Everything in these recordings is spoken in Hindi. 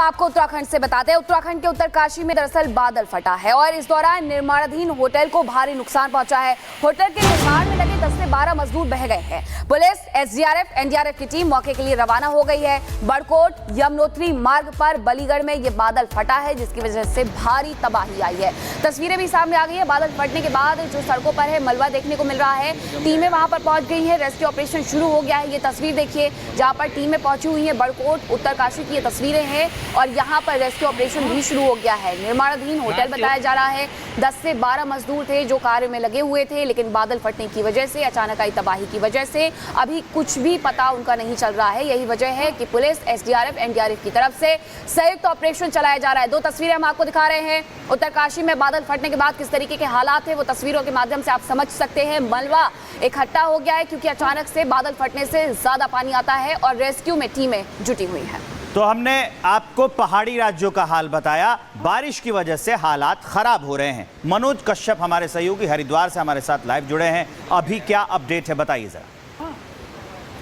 आपको उत्तराखंड से बताते हैं। उत्तराखंड के उत्तरकाशी में दरअसल बादल फटा है और इस दौरान निर्माणाधीन होटल को भारी नुकसान पहुंचा है। होटल के निर्माण में लगे 10 से 12 मजदूर बह गए हैं। पुलिस, एसडीआरएफ, एनडीआरएफ की टीम मौके के लिए रवाना हो गई है। बड़कोट यमुनोत्री मार्ग पर बलीगढ़ में ये बादल फटा है, जिसकी वजह से भारी तबाही आई है। तस्वीरें भी सामने आ गई है। बादल फटने के बाद जो सड़कों पर है मलबा देखने को मिल रहा है। टीमें वहां पर पहुंच गई है। रेस्क्यू ऑपरेशन शुरू हो गया है। ये तस्वीर देखिए जहां पर टीमें पहुंची हुई है। बड़कोट उत्तरकाशी की ये तस्वीरें हैं और यहाँ पर रेस्क्यू ऑपरेशन भी शुरू हो गया है। निर्माणाधीन होटल बताया जा रहा है। 10 से 12 मजदूर थे जो कार्य में लगे हुए थे, लेकिन बादल फटने की वजह से, अचानक आई तबाही की वजह से अभी कुछ भी पता उनका नहीं चल रहा है। यही वजह है कि पुलिस, एसडीआरएफ, एनडीआरएफ की तरफ से संयुक्त ऑपरेशन चलाया जा रहा है। 2 तस्वीरें हम आपको दिखा रहे हैं। उत्तरकाशी में बादल फटने के बाद किस तरीके के हालात है वो तस्वीरों के माध्यम से आप समझ सकते हैं। मलबा इकट्ठा हो गया है क्योंकि अचानक से बादल फटने से ज्यादा पानी आता है और रेस्क्यू में टीमें जुटी हुई हैं। तो हमने आपको पहाड़ी राज्यों का हाल बताया। बारिश की वजह से हालात खराब हो रहे हैं। मनोज कश्यप हमारे सहयोगी हरिद्वार से हमारे साथ लाइव जुड़े हैं। अभी क्या अपडेट है, बताइए जरा।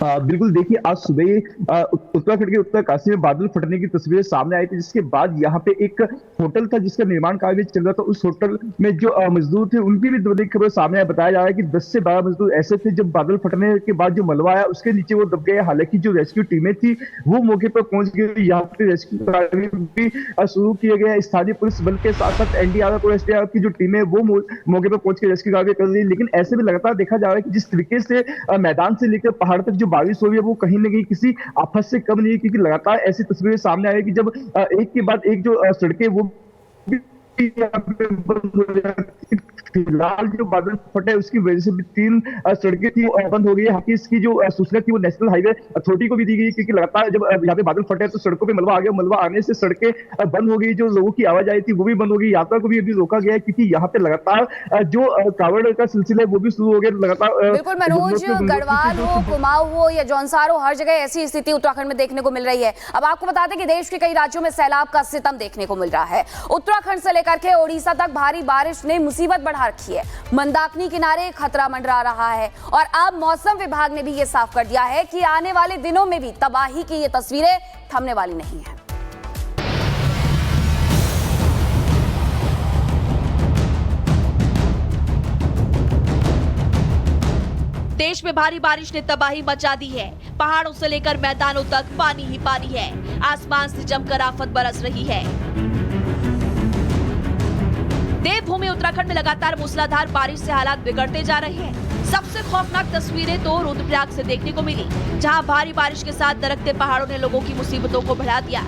बिल्कुल, देखिए आज सुबह उत्तराखंड के उत्तरकाशी में बादल फटने की तस्वीरें सामने आई थी, जिसके बाद यहाँ पे एक होटल था जिसका निर्माण कार्य चल रहा था। उस होटल में जो मजदूर थे उनकी भी बड़ी खबर सामने आई। बताया जा रहा है कि 10 से 12 मजदूर ऐसे थे जब बादल फटने के बाद जो मलबा आया उसके नीचे वो दब गए। हालांकि जो रेस्क्यू टीमें थी वो मौके पर पहुंच गई। यहाँ पे रेस्क्यू कार्य भी शुरू किए गए। स्थानीय पुलिस बल के साथ साथ एनडीआरएफ और एसडीआरएफ की जो टीमें वो मौके पर पहुंच के रेस्क्यू कार्य कर रही है। लेकिन ऐसे भी लगातार देखा जा रहा है कि जिस तरीके से मैदान से लेकर पहाड़ तक जो बारिश हो रही है वो कहीं न कहीं किसी आफत से कम नहीं है, क्योंकि लगातार ऐसी तस्वीरें सामने आ रही है कि जब एक के बाद एक जो सड़कें वो फिलहाल जो बादल फटे उसकी वजह से भी 3 सड़कें थी बंद हो गई है। हालांकि इसकी जो सूचना थी वो नेशनल हाईवे अथॉरिटी को भी दी गई, क्योंकि लगातार जब यहाँ पे बादल फटे तो सड़कों पे मलबा आ गया। मलबा आने से सड़कें बंद हो गई, जो लोगों की आवाजाही थी वो भी बंद हो गई। यात्रा को भी अभी रोका गया है क्योंकि यहाँ पे लगातार जो कावड़ का सिलसिला है वो भी शुरू हो गया लगातार। बिल्कुल मनोज, गढ़वाल हो, कुमाऊं हो या जौनसार हो, हर जगह ऐसी स्थिति उत्तराखंड में देखने को मिल रही है। अब आपको बता दें कि देश के कई राज्यों में सैलाब का सितम देखने को मिल रहा है। उत्तराखंड से लेकर के ओडिशा तक भारी बारिश ने मुसीबत बढ़ा रखी है। मंदाकिनी किनारे खतरा मंडरा रहा है और अब मौसम विभाग ने भी ये साफ कर दिया है कि आने वाले दिनों में भी तबाही की ये तस्वीरें थमने वाली नहीं है। देश में भारी बारिश ने तबाही मचा दी है। पहाड़ों से लेकर मैदानों तक पानी ही पानी है। आसमान से जमकर आफत बरस रही है। देवभूमि उत्तराखंड में लगातार मूसलाधार बारिश से हालात बिगड़ते जा रहे हैं। सबसे खौफनाक तस्वीरें तो रुद्रप्रयाग से देखने को मिली, जहां भारी बारिश के साथ दरकते पहाड़ों ने लोगों की मुसीबतों को बढ़ा दिया।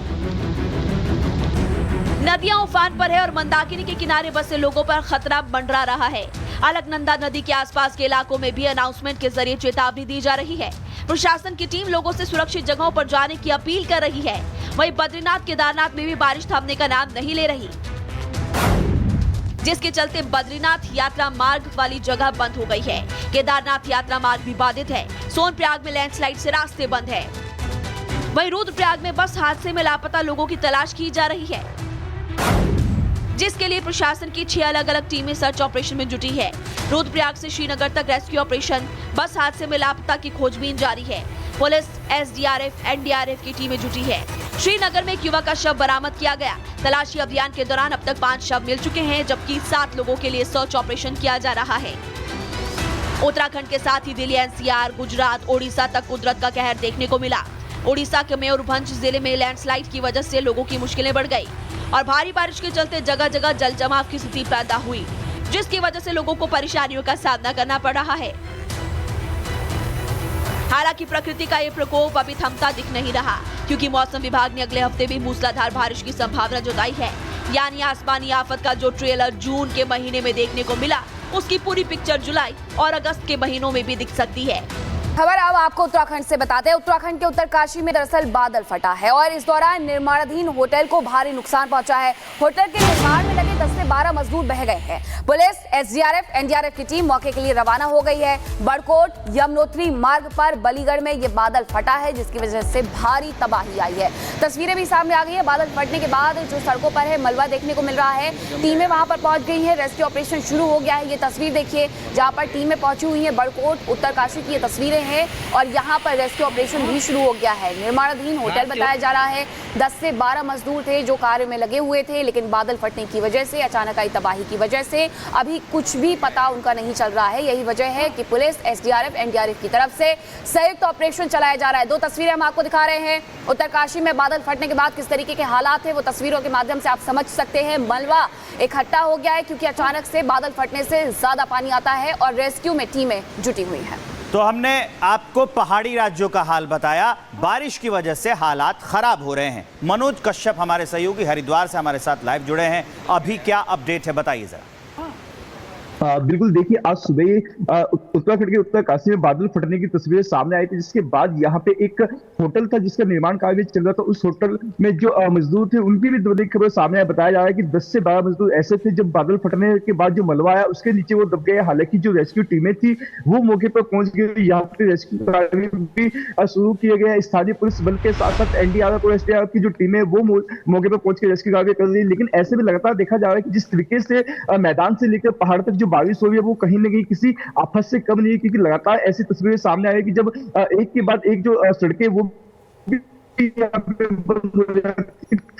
नदियां उफान पर है और मंदाकिनी के किनारे बसे लोगों पर खतरा मंडरा रहा है। अलकनंदा नदी के आसपास के इलाकों में भी अनाउंसमेंट के जरिए चेतावनी दी जा रही है। प्रशासन की टीम लोगों से सुरक्षित जगहों पर जाने की अपील कर रही है। वहीं बद्रीनाथ, केदारनाथ में भी बारिश थमने का नाम नहीं ले रही, जिसके चलते बद्रीनाथ यात्रा मार्ग वाली जगह बंद हो गई है। केदारनाथ यात्रा मार्ग भी बाधित है। सोनप्रयाग में लैंडस्लाइड से रास्ते बंद है। वहीं रुद्रप्रयाग में बस हादसे में लापता लोगों की तलाश की जा रही है, जिसके लिए प्रशासन की 6 अलग अलग टीमें सर्च ऑपरेशन में जुटी है। रुद्रप्रयाग से श्रीनगर तक रेस्क्यू ऑपरेशन, बस हादसे में लापता की खोजबीन जारी है। पुलिस, एसडीआरएफ, एनडीआरएफ की टीमें जुटी है। श्रीनगर में एक युवक का शव बरामद किया गया। तलाशी अभियान के दौरान अब तक 5 शव मिल चुके हैं, जबकि 7 लोगों के लिए सर्च ऑपरेशन किया जा रहा है। उत्तराखंड के साथ ही दिल्ली, एनसीआर, गुजरात, ओडिशा तक कुदरत का कहर देखने को मिला। ओडिशा के मयूरभंज जिले में लैंडस्लाइड की वजह से लोगों की मुश्किलें बढ़ गई और भारी बारिश के चलते जगह जगह जल जमाव की स्थिति पैदा हुई, जिसकी वजह से लोगों को परेशानियों का सामना करना पड़ रहा है। हालांकि प्रकृति का ये प्रकोप अभी थमता दिख नहीं रहा, क्योंकि मौसम विभाग ने अगले हफ्ते भी मूसलाधार बारिश की संभावना जताई है। यानी आसमानी आफत का जो ट्रेलर जून के महीने में देखने को मिला, उसकी पूरी पिक्चर जुलाई और अगस्त के महीनों में भी दिख सकती है। खबर अब आपको उत्तराखंड से बताते हैं। उत्तराखंड के उत्तरकाशी में दरअसल बादल फटा है और इस दौरान निर्माणाधीन होटल को भारी नुकसान पहुंचा है। होटल के निर्माण में लगे 10 से 12 मजदूर बह गए हैं। पुलिस, एसडीआरएफ, एनडीआरएफ की टीम मौके के लिए रवाना हो गई है। बड़कोट यमुनोत्री मार्ग पर बलीगढ़ में ये बादल फटा है, जिसकी वजह से भारी तबाही आई है। तस्वीरें भी सामने आ गई है। बादल फटने के बाद जो सड़कों पर है मलबा देखने को मिल रहा है। टीमें वहां पर पहुंच गई है। रेस्क्यू ऑपरेशन शुरू हो गया है। ये तस्वीर देखिए जहां पर टीमें पहुंची हुई है। बड़कोट उत्तरकाशी की ये तस्वीरें हैं और यहाँ पर रेस्क्यू ऑपरेशन भी शुरू हो गया है। निर्माणाधीन होटल बताया जा रहा है। 10 से 12 मजदूर थे जो कार्य में लगे हुए थे, लेकिन बादल फटने की वजह से, अचानक आई तबाही की वजह से अभी कुछ भी पता उनका नहीं चल रहा है। यही वजह है कि पुलिस, एसडीआरएफ, एनडीआरएफ की तरफ से संयुक्त ऑपरेशन चलाया जा रहा है। 2 तस्वीरें हम आपको दिखा रहे हैं। उत्तरकाशी में बादल फटने के बाद किस तरीके के हालात है वो तस्वीरों के माध्यम से आप समझ सकते हैं। मलबा इकट्ठा हो गया है क्योंकि अचानक से बादल फटने से ज्यादा पानी आता है और रेस्क्यू में टीमें जुटी हुई हैं। तो हमने आपको पहाड़ी राज्यों का हाल बताया, बारिश की वजह से हालात खराब हो रहे हैं। मनोज कश्यप हमारे सहयोगी हरिद्वार से हमारे साथ लाइव जुड़े हैं। अभी क्या अपडेट है, बताइए जरा। बिल्कुल देखिए, आज सुबह उत्तराखंड के उत्तरकाशी में बादल फटने की तस्वीरें सामने आई थी, जिसके बाद यहाँ पे एक होटल था जिसका निर्माण कार्य चल रहा था। उस होटल में जो मजदूर थे उनकी भी बड़ी खबर सामने बताया जा रहा है कि 10 से 12 मजदूर ऐसे थे जब बादल फटने के बाद जो मलबा आया उसके नीचे वो दब गए। हालांकि जो रेस्क्यू टीमें थी वो मौके पर पहुंच गई। यहाँ पे रेस्क्यू कार्य भी शुरू किए गए हैं। स्थानीय पुलिस बल के साथ साथ एनडीआरएफ और एसडीआरएफ की जो टीमें वो मौके पर पहुंच के रेस्क्यू कार्य कर रही है। लेकिन ऐसे भी लगातार देखा जा रहा है कि जिस तरीके से मैदान से लेकर पहाड़ तक जो बारिश हो रही है वो कहीं ना कहीं किसी आफत से कम नहीं है, क्योंकि लगातार ऐसी तस्वीरें सामने आ रही है कि जब एक के बाद एक जो सड़कें वो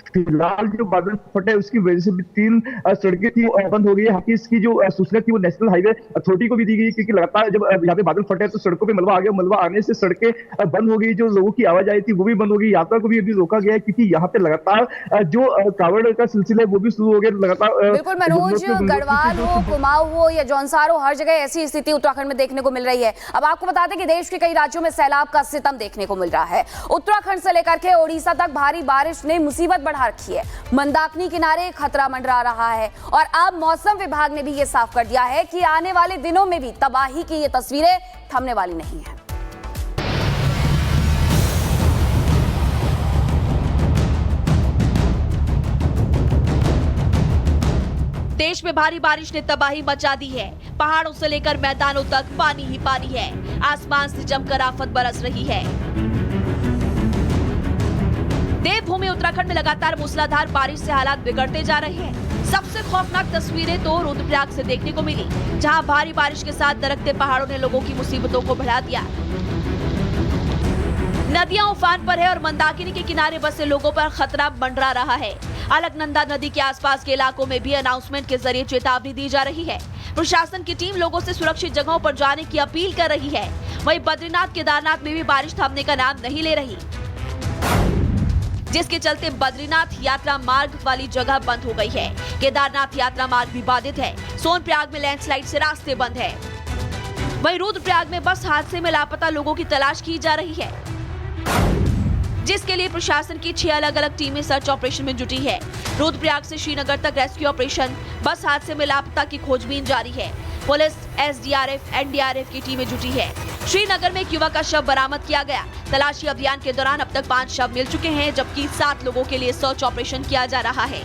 फिलहाल जो बादल फटे उसकी वजह से भी 3 सड़कें थी बंद हो गई है। हालांकि इसकी जो सूचना थी वो नेशनल हाईवे अथॉरिटी को भी दी गई, क्योंकि लगातार जब यहाँ पे बादल फटे तो सड़कों पे मलबा आ गया। मलबा आने से सड़कें बंद हो गई, जो लोगों की आवाजाही थी वो भी बंद हो गई। यात्रा को भी अभी रोका गया है क्योंकि यहाँ पे लगातार जो कावड़ का सिलसिला है वो भी शुरू हो गया लगातार। बिल्कुल मनोज, गढ़वाल हो, कुमाऊं हो या जौनसार हो, हर जगह ऐसी स्थिति उत्तराखंड में देखने को मिल रही है। अब आपको बता दें कि देश के कई राज्यों में सैलाब का सितम देखने को मिल रहा है। उत्तराखंड से लेकर के ओडिशा तक भारी बारिश ने मुसीबत बढ़ा रखी है। मंदाकिनी किनारे खतरा मंडरा रहा है और अब मौसम विभाग ने भी ये साफ कर दिया है कि आने वाले दिनों में भी तबाही की ये तस्वीरें थमने वाली नहीं है। देश में भारी बारिश ने तबाही मचा दी है। पहाड़ों से लेकर मैदानों तक पानी ही पानी है। आसमान से जमकर आफत बरस रही है। देवभूमि उत्तराखंड में लगातार मूसलाधार बारिश से हालात बिगड़ते जा रहे हैं। सबसे खौफनाक तस्वीरें तो रुद्रप्रयाग से देखने को मिली, जहां भारी बारिश के साथ दरकते पहाड़ों ने लोगों की मुसीबतों को बढ़ा दिया। नदियां उफान पर है और मंदाकिनी के किनारे बसे लोगों पर खतरा मंडरा रहा है। अलकनंदा नदी के आसपास के इलाकों में भी अनाउंसमेंट के जरिए चेतावनी दी जा रही है। प्रशासन की टीम लोगों से सुरक्षित जगहों पर जाने की अपील कर रही है। वहीं बद्रीनाथ, केदारनाथ में भी बारिश थमने का नाम नहीं ले रही, जिसके चलते बद्रीनाथ यात्रा मार्ग वाली जगह बंद हो गई है। केदारनाथ यात्रा मार्ग भी बाधित है। सोनप्रयाग में लैंडस्लाइड से रास्ते बंद है। वहीं रुद्रप्रयाग में बस हादसे में लापता लोगों की तलाश की जा रही है, जिसके लिए प्रशासन की 6 अलग-अलग टीमें सर्च ऑपरेशन में जुटी है। रुद्रप्रयाग से श्रीनगर तक रेस्क्यू ऑपरेशन, बस हादसे में लापता की खोजबीन जारी है। पुलिस, एसडीआरएफ, एनडीआरएफ की टीमें जुटी है। श्रीनगर में एक युवक का शव बरामद किया गया। तलाशी अभियान के दौरान अब तक 5 शव मिल चुके हैं, जबकि 7 लोगों के लिए सर्च ऑपरेशन किया जा रहा है।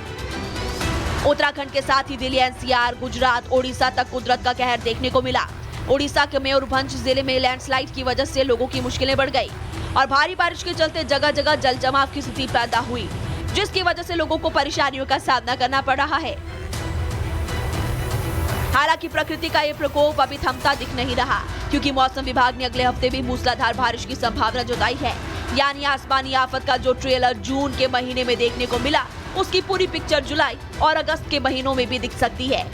उत्तराखंड के साथ ही दिल्ली, एनसीआर, गुजरात, ओडिशा तक कुदरत का कहर देखने को मिला। ओडिशा के मयूरभंज जिले में लैंडस्लाइड की वजह से लोगों की मुश्किलें बढ़ गई और भारी बारिश के चलते जगह जगह जल जमाव की स्थिति पैदा हुई, जिसकी वजह से लोगों को परेशानियों का सामना करना पड़ रहा है। हालांकि प्रकृति का ये प्रकोप अभी थमता दिख नहीं रहा, क्योंकि मौसम विभाग ने अगले हफ्ते भी मूसलाधार बारिश की संभावना जताई है। यानी आसमानी आफत का जो ट्रेलर जून के महीने में देखने को मिला, उसकी पूरी पिक्चर जुलाई और अगस्त के महीनों में भी दिख सकती है।